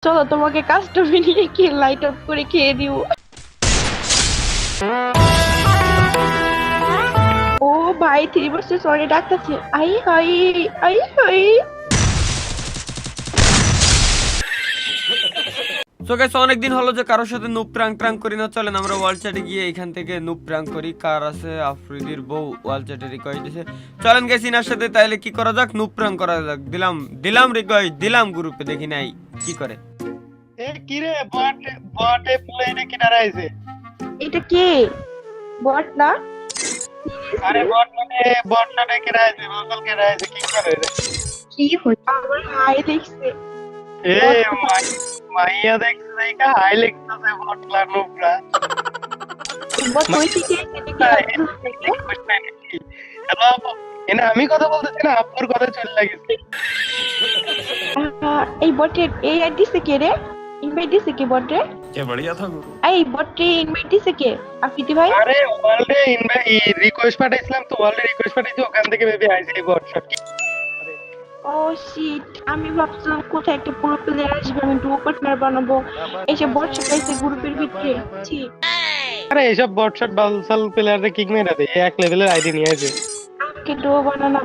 চলো তোমাকে কাস্টমে নিয়ে গিয়ে লাইট অফ করে খেয়ে দিব। ও ভাই 3 বছর সরি ডাকতেছে। আই হাই আই হাই। সো গাইস অনেকদিন হলো যে কারোর সাথে নুপ প্রাং করি না। চলেন আমরা ওয়ার্ল্ড চ্যাটে গিয়ে এখান থেকে নুপ প্রাং করি। কার আছে? আফ্রিদির বউ ওয়ার্ল্ড চ্যাটে রিকোয়েস্ট দিয়েছে। চলেন গাইস ইনার সাথে তাইলে কি করা যাক, নুপ প্রাং করা যাক। দিলাম রিকোয়েস্ট দিলাম গ্রুপে, দেখি নাই কি করে। এ কি রে বটে প্লেনে কি দাঁড়াইছে? এটা কে? বট না? আরে বট না কে দাঁড়াইছে? বল কে দাঁড়াইছে কি করে রে? কি হচ্ছে? আমার হাই দেখছে। এ মাইয়া দেখছে না হাই লিখতেছে বট লানুপরা। বট কইছে কে? হ্যালো এনা আমি কথা বলতেছি না, আপুর কথা চলে লাগিছে। এই বটের এই দিছে কে রে? ইনভাইট দিছে কে বটে? क्या बढ़िया था गुरु। এই বটে ইনভাইট দিছে কে? আফ্রিদি ভাই? আরে ওয়ার্ল্ডে রিকোয়েস্ট পাঠাইছিলাম তো, ওয়ার্ল্ডে রিকোয়েস্ট পাঠাইছি, ওখান থেকে মেবি আইছে এই বট শট। ও শিট, আমি ভাবছিলাম কোথায় একটা পুরো প্লেয়ার আসবে, আমি ডুও পার্টনার বানাবো। এসে বট শটাইছে গ্রুপের ভিতরে। ছি, আরে এইসব বট শট বালসাল প্লেয়ারদের কিক মেরে দেয়, এক লেভেলের আইডি নিয়ে আসে। আমাকে ডুও বানানো।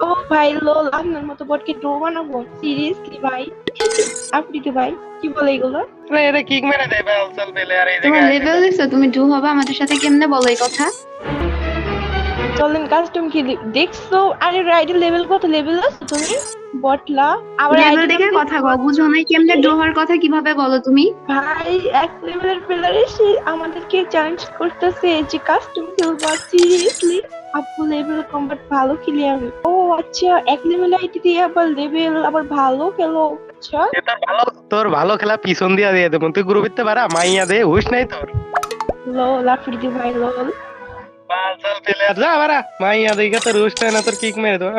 ও ভাই লোল, আপনার মতো বটকে ডুও বানাবো? সিরিয়াসলি ভাই? আফ্রিদি ভাই কি বলে এগুলো? আরে এটা কিক মেরে দেয় বালসাল প্লেয়ার এই তোমার জায়গায়। লেভেল দিছো, তুমি ডু হবে আমাদের সাথে, কেমনে বলো এই কথা? চলেন কাস্টম কি দেখছো? আরে রাইডের লেভেল কত লেভেল আছে তুমি? বটলা আবার লেভেল আইডি দেখে কথা কও, বুঝো না কেমনে ডু হওয়ার কথা কিভাবে বলো তুমি? ভাই এক লেভেলের প্লেয়ার এসে আমাদেরকে চ্যালেঞ্জ করতেছে যে কাস্টম খেলবো। সিরিয়াসলি আপু লেভেল কমবাট ভালো খেলি আমি। ও আচ্ছা, এক লেভেল আইডি দিয়ে আবার লেভেল আবার ভালো খেলো? আচ্ছা তোর ভালো খেলা পিছন দিয়া দিয়ে দেবো, তুই গ্রুপিতে পারা মাইয়া দে হুশ নাই তোর। লোল আফ্রিদি ভাই লোল। বালসাল প্লেয়ার যা বারা, মাইয়া দেখে তোর হুশ নাই না, তোর কিক মেরে দেবো।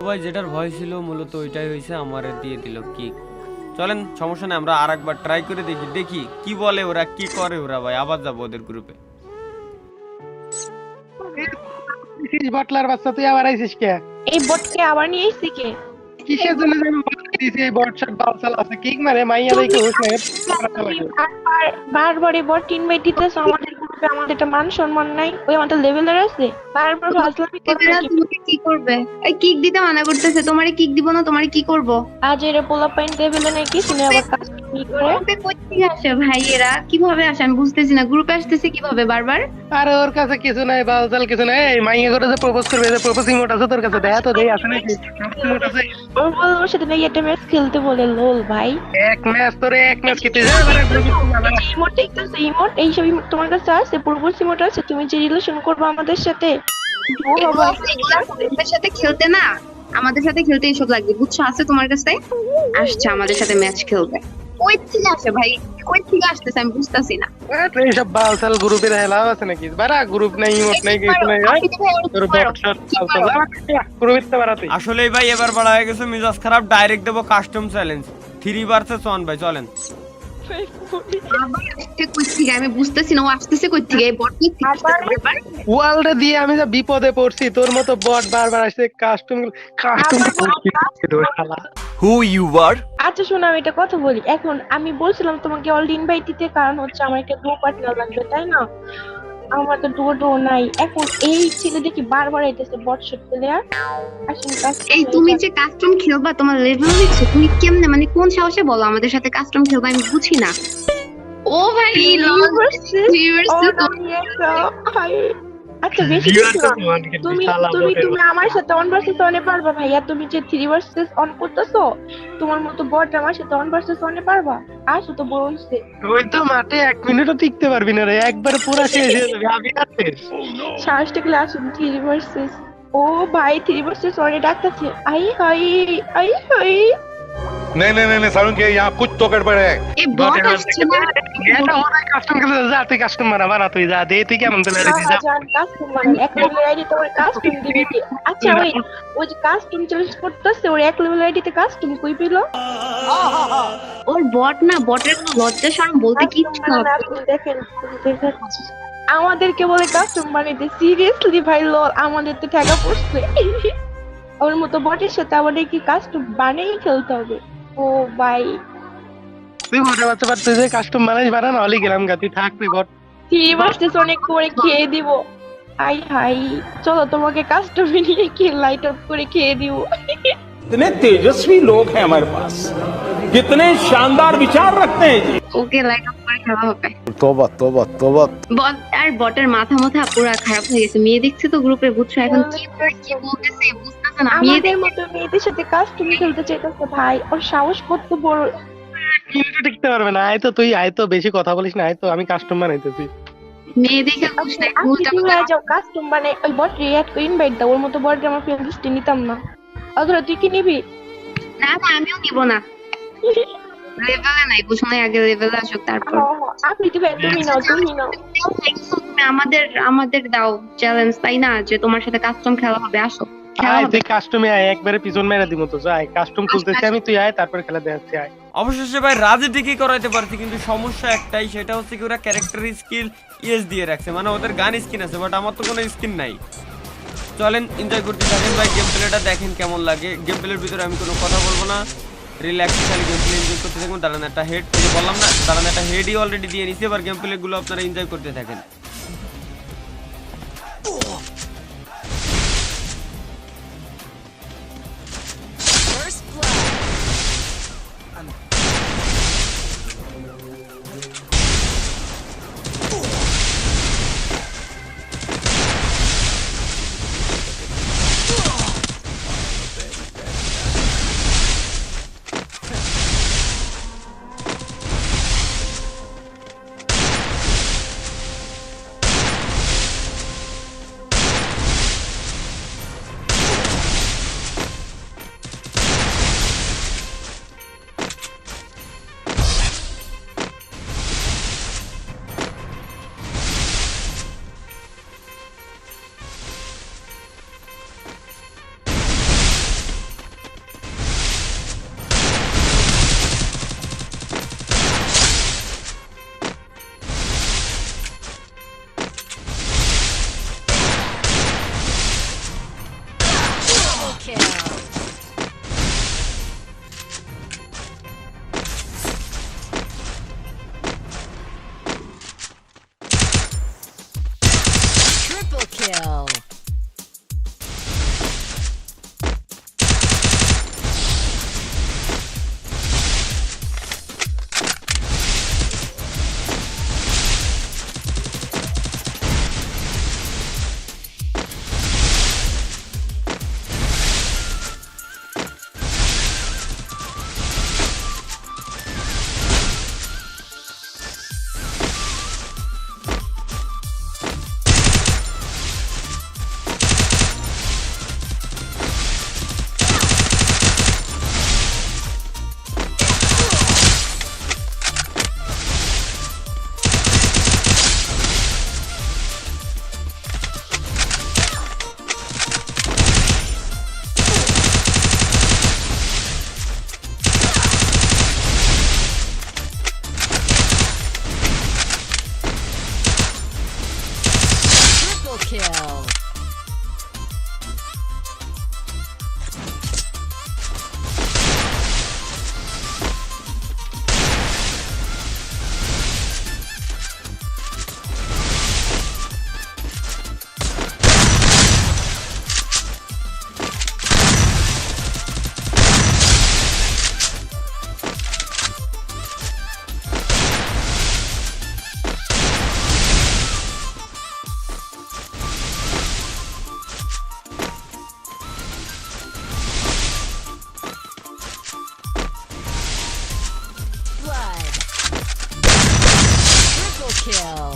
ভাই যেটার ভয় ছিল মূলত ওইটাই হয়েছে, আমার দিয়ে দিল কিক। চলেন সমস্যা নেই, আমরা আরেকবার ট্রাই করে দেখি কি বলে ওরা, কি করে ওরা। ভাই আবার যাবো ওদের গ্রুপে। বটলার বাচ্চা তুই আবার আইছিস কে? এই বটকে আবার নিয়ে এসেছি কে? কিসের জন্য আমি দিছি এই বট শট বালসাল আছে কিক মারে মাইয়া দেখে হুশ নাই। বারবার এই বট ইনভাইট দিতেছ আমাদের গ্রুপে, আমাদের একটা মান সম্মান নাই? ওই আমাদের লেভেলের আছে, বারবার ফাজলামি করে এরা তোমাকে কি করবে? এই কিক দিতে মানা করতেছে, তোমারে কিক দিব না, তোমারে কি করব? আজ এরা পোলা পয়েন্ট লেভেলে নেই কিছু নেই, আবার কাজ কি করে? গ্রুপে কই থেকে আসে ভাই? এরা কিভাবে আসে আমি বুঝতেছি না, গ্রুপে আসতেছে কিভাবে বারবার? আরে ওর কাছে কিছু নাই বালসাল কিছু নাই, এই মাইয়া করে যে প্রপোজ করবে, যে প্রপোজ ইমোট আছে তোর কাছে, দেখা তো দেই আছে নাকি ইমোট আছে? ওর বল ওর সাথে নাকি একটা ম্যাচ খেলতে বলে। লোল ভাই, এক ম্যাচ তোরে এক ম্যাচ খেতে যায় বারে ইমোট দেখতেছো? ইমোট এইসব ইমোট তোমার কাছে আছে? পূর্বশ ইমোট আছে? তুমি যে রিলেশন করবে আমাদের সাথে ডুও হবে। আমাদের সাথে খেলতে না, আমাদের সাথে খেলতে এসব লাগবে, বুঝছো? আছে তোমার কাছে, আসছে আমাদের সাথে ম্যাচ খেলতে। কই থেকে আসে ভাই? কই থেকে আসতেছে আমি বুঝতাছি না। এইসব বালসাল গ্রুপের হেলাও আছে নাকি? বারা গ্রুপ নাই ইমোট নাই কিছু নাই, তোর বট শট বালসাল গ্রুপিতে বারা তুই। আসলে ভাই এবার বড় হয়ে গেছে, মিজাজ খারাপ। ডাইরেক্ট দেবো কাস্টম চ্যালেঞ্জ 3 ভার্সেস 1। ভাই চলেন। আবার আসছে কই থেকে আমি বুঝতেছি না, ও আসতেছে কই থেকে? এই বট কি বারবার ওয়ার্ল্ডে দিয়ে আমি যা বিপদে পড়ছি, তোর মতো বট বারবার আসছে কাস্টম শালা। Who you are? আচ্ছা শোনো, আমি একটা কথা বলি। এখন আমি বলছিলাম তোমাকে অলরেডি ইনভাইট দিতে, কারণ হচ্ছে আমার একটা ডুও পার্টনার লাগবে, তাই না? আমার তো ডুও নাই। এখন এই ছেলে দেখি বারবার আইতেছে বট শট প্লেয়ার। আসেন এই তুমি যে কাস্টম খেলবা, তোমার লেভেল দেখছো? তুমি কেমনে, মানে কোন সাহসে বলো আমাদের সাথে কাস্টম খেলবা? আমি বুঝি না। ও ভাই আচ্ছা বেশি কিছু না। তুমি তুমি তুমি আমার সাথে অন ভার্সেস অনে পারবা ভাইয়া? তুমি যে 3 ভার্সেস অন করতেছো, তোমার মতো বট আমার সাথে অন ভার্সেস অনে পারবা? আসো তো বলছে। তুই তো মাঠে 1 মিনিটও টিকতে পারবি না রে, একবার পুরো শেষ হয়ে যাবে। আমি আছিস সাহসটা গেলে আসুন 3 ভার্সেস। ও ভাই 3 ভার্সেস অনে ডাকতেছে। আই হাই আই হাই। नहीं नहीं नहीं नहीं सारुण के यहाँ कुछ तो गड़बड़ है। এই বট আসছে না। এটা ওরা কাস্টম খেলে যা, তুই কাস্টম বানা তুই যা দে, তুই কেমন প্লেয়ার দিস যা। কাস্টমার এক লেভেল আইডি তোমার কাস্টম দিবে কি? আচ্ছা ওই যে কাস্টম চ্যালেঞ্জ করতেছে, ওর এক লেভেল আইডিতে কাস্টম কই পেলো? ওর বট না, বটের কোনো লজ্জা শরম বলতে কিচ্ছু না। দেখেন আমাদেরকে বলে কাস্টম বানাইতে। সিরিয়াসলি ভাই লোল, আমাদের তো ঠেকা পড়ছে। ওর মতো বটের সাথে আমাদের কি কাস্টম বানিয়ে খেলতে হবে? ও ভাই, তুই বটে বাচ্চা পার, তুই যে কাস্টম বানা না হলে গেলাম গা, তুই থাক রে বট। টিম আসতেছে অনেক করে খেয়ে দিব। আই হাই, চলো তোমাকে কাস্টমে নিয়ে কি লাইট আপ করে খেয়ে দিব। कितने तेजस्वी लोग हैं हमारे पास, कितने शानदार विचार रखते हैं जी। ওকে লাইট অফ করে খেলা হবে। तौबा तौबा तौबा। বট আর বটের মাথা পুরো খারাপ হয়ে গেছে। মেয়ে দেখছে তো গ্রুপে, বুঝছো এখন কি বলতেছে বুঝতেছে না। মেয়ে আমাদের মতো মেয়েদের সাথে কাস্টম খেলতে চাইতেছে ভাই, ওর সাহস কত বড়। কিন্তু টিকতে পারবে না, আয় তো তুই, আয় তো, বেশি কথা বলিস না, আয় তো, আমি কাস্টম বানাইতেছি। মেয়ে দেখে বুঝ নাই আপনি ভুলটা কি হয়ে যাও কাস্টম মানে ওই বট রিয়াক্ট করে ইনভাইট দাও, ওর মতো বট আমার ফ্রেন্ড লিস্টে নিতাম না। অথবা তুই কি নিবি? না না আমিও নিব না, লেভেলে নাই, বুঝো না, আগে লেভেলে আসুক তারপর। আপনি দিবেন, তুমি নাও, তুমি নাও। তুমি আমাদের দাও চ্যালেঞ্জ, তাই না, যে তোমার সাথে কাস্টম খেলা হবে, আসো খেলা আয় হবে। তুই কাস্টমে আয়, একবারে পিছন মেরা দিব তো, যা কাস্টম খুলতেছি আমি, তুই আয় তারপর খেলা দেখাচ্ছি, আয়। অবশেষে ভাই রাজে ঠিকই করাইতে পারছি, কিন্তু সমস্যা একটাই, সেটা হচ্ছে কি ওরা ক্যারেক্টার স্কিল ইএস দিয়ে রাখছে, মানে ওদের গান স্কিন আছে, বাট আমার তো কোনো স্কিন নাই। চলেন এনজয় করতে থাকেন ভাই, গেম প্লেটা দেখেন কেমন লাগে। গেম প্লের ভিতরে আমি কোনো কথা বলবো না, রিল্যাক্স খালি গেম প্লে এনজয় করতে থাকুন। দাঁড়ান একটা হেড, বললাম না, দাঁড়ান একটা হেডই অলরেডি দিয়ে নিছি, এবার গেম প্লে গুলো আপনারা এনজয় করতে থাকেন। Triple kill. Kill. Kill.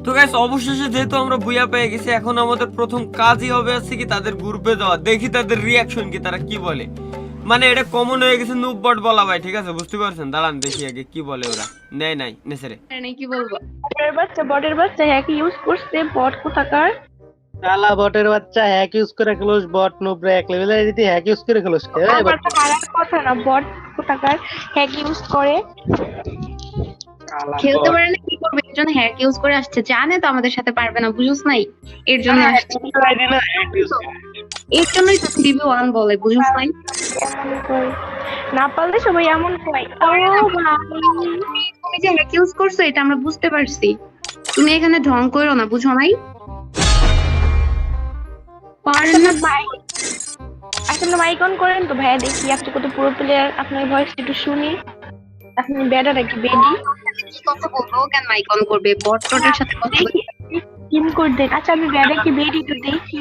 তো গাইস অবশেষে যেহেতু আমরা বুয়া পেয়ে গেছি, এখন আমাদের প্রথম কাজই হবে আছে কি তাদের গ্রুপে যাওয়া, দেখি তাদের রিয়াকশন কি, তারা কি বলে। মানে এটা কমন হয়ে গেছে নুব বট বলা ভাই, ঠিক আছে বুঝতে পারছেন? দাঁড়ান দেখি আগে কি বলে ওরা। নাই নেসেরে কি বলবো? বটের বাচ্চা হ্যাক ইউজ করছে, বট কোথাকার। শালা বটের বাচ্চা হ্যাক ইউজ করে খেলোস, বট নোবরে এক লেভেলের এডিতে হ্যাক ইউজ করে খেলোস কে? আমার তো হারার কথা না, বট কোথাকার হ্যাক ইউজ করে। খেলতে পারে না কি করবে? এর জন্য হ্যাক ইউজ করে আসছে, জানে তো আমাদের সাথে পারবে না, বুঝছ নাই? এর জন্য আসছে, এর জন্যই তো 3v1 বলে, বুঝছ নাই? এমন করে। না পারলে সবাই এমন কয়। ও ভাই, তুমি যে হ্যাক ইউজ করছো এটা আমরা বুঝতে পারছি, তুমি এখানে ঢং করো না, বুঝো নাই? পারেন না ভাই আসলে মাইক অন করেন তো ভাইয়া, দেখি আপনি কত পুরো প্লেয়ার, আপনার ভয়েস একটু শুনি। আপনি বেডা নাকি বেডি? কি কথা বলবো, কেন মাইক অন করবে? বটটার সাথে কথা বলবে। টিম কোড দেন। আচ্ছা আমি বেডা কি বেডি একটু দেখি।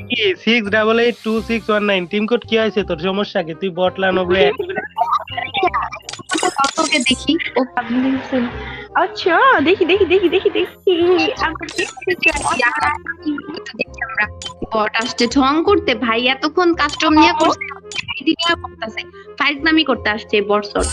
কি 688261 টিম কোড কি আছে তোর? সমস্যা কি? তুই বটলা নোবরে ওকে দেখি। ও আপনি দেখছেন? আচ্ছা দেখি আমরা দেখি আমরা বট আসছে ঢং করতে ভাই, এতক্ষণ কাস্টম নিয়ে করছে, আইডি নিয়ে করতেছে, ফাইজলামি করতে আসছে বট সট।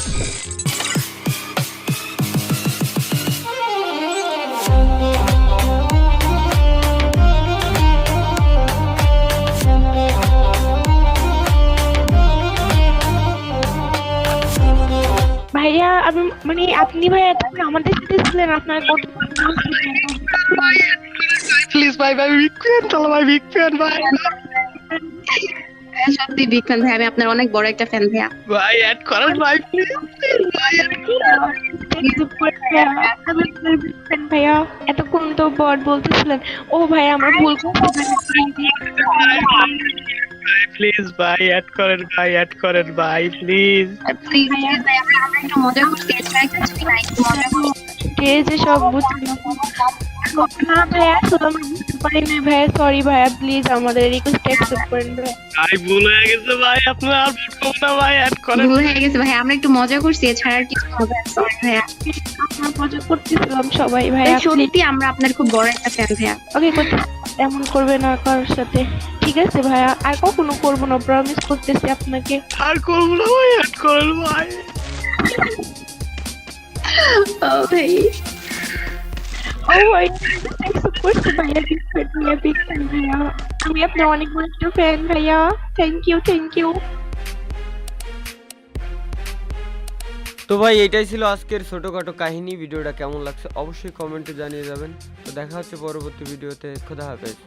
ভাইয়া আমি মানে আপনি ভাইয়া তখন আমাদের সাথে ছিলেন, আপনার কত প্লিজ ভাই বিগ ফ্যান, চলো ভাই বিগ ফ্যান ভাই। সত্যি বিগ ফ্যান ভাই, আমি আপনার অনেক বড় একটা ফ্যান ভাইয়া। ভাই অ্যাড করেন ভাই প্লিজ। ভাইয়া এতক্ষণ তো বট বলতেছিলেন। ও ভাই আমরা ভুল প্লিজ ভাই অ্যাড করেন ভাই প্লিজ। প্লিজ ভাই, আমরা একটু মজা করছি, এটা কিছু না, একটু মজা করছি। যে সব বুঝলাম না ভাইয়া, আসলে আমরা বুঝতে পারি না ভাইয়া, সরি ভাইয়া, প্লিজ আমাদের রিকোয়েস্ট অ্যাকসেপ্ট করেন ভাইয়া। ভাই ভুল হয়ে গেছে ভাই, আপনার আর বলবো না ভাই, অ্যাড করেন। ভুল হয়ে গেছে ভাই, আমরা একটু মজা করছি, এছাড়া আর কিছু হবে না, সরি ভাইয়া। আমরা মজা করতেছিলাম সবাই ভাইয়া, সত্যি আমরা আপনার খুব বড় একটা ফ্যান ভাইয়া। ওকে এমন করবে না কারোর সাথে, ঠিক আছে ভাইয়া? আর কখনো করবো না, প্রমিস করতেছি আপনাকে। আর করবো না ভাই, অ্যাড করেন ভাই। ও ভাই, ও ভাই অ্যাকসেপ্ট করতে ভাইয়া, বিগ ফ্যান ভাইয়া, আমি আপনার অনেক বড় একটা ফ্যান ভাইয়া, থ্যাংক ইউ। তো ভাই এটাই ছিল আজকের ছোটখাটো কাহিনী। ভিডিওটা কেমন লাগছে অবশ্যই কমেন্টে জানিয়ে যাবেন। তো দেখা হচ্ছে পরবর্তী ভিডিওতে। খোদা হাফেজ।